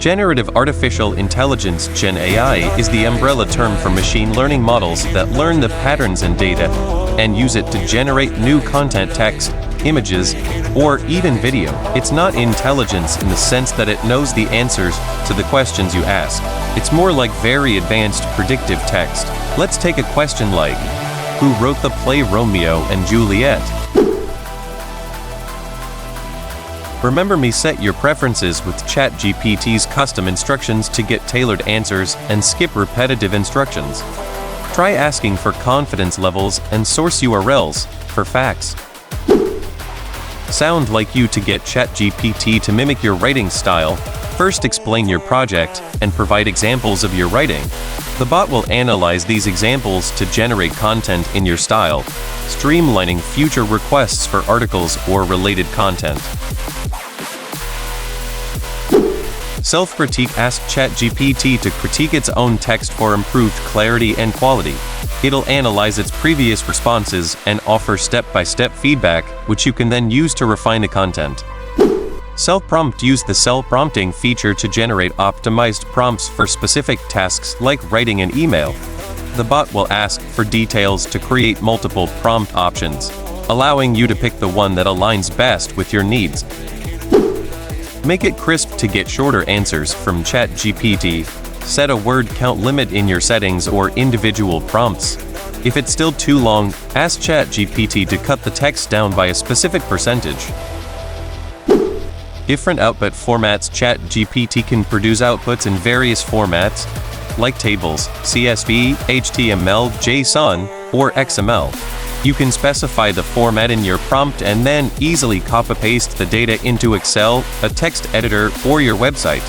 Generative Artificial Intelligence (Gen AI) is the umbrella term for machine learning models that learn the patterns in data and use it to generate new content, text, images, or even video. It's not intelligence in the sense that it knows the answers to the questions you ask. It's more like very advanced predictive text. Let's take a question like, who wrote the play Romeo and Juliet? Remember me, set your preferences with Chat GPT's custom instructions to get tailored answers and skip repetitive instructions. Try asking for confidence levels and source URLs for facts. Sound like you to get Chat GPT to mimic your writing style. First, explain your project and provide examples of your writing. The bot will analyze these examples to generate content in your style, streamlining future requests for articles or related content. Self-critique. Ask Chat GPT to critique its own text for improved clarity and quality. It'll analyze its previous responses and offer step-by-step feedback, which you can then use to refine the content. Self-prompt. Use the self-prompting feature to generate optimized prompts for specific tasks like writing an email. The bot will ask for details to create multiple prompt options, allowing you to pick the one that aligns best with your needs. Make it crisp. To get shorter answers from Chat GPT, set a word count limit in your settings or individual prompts. If it's still too long, ask Chat GPT to cut the text down by a specific percentage. Different output formats. Chat GPT can produce outputs in various formats, like tables, CSV, HTML, JSON, or XML. You can specify the format in your prompt and then easily copy-paste the data into Excel, a text editor, or your website.